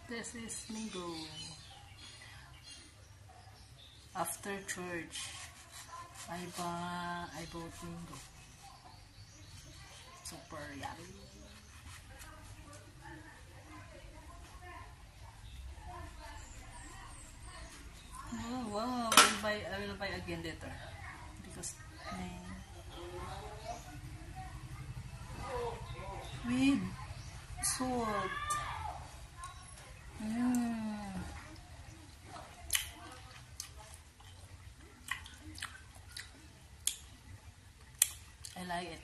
This is Mingo. After church, I bought Mingo. Super yummy. Oh wow! I will buy again later because with salt. I like it.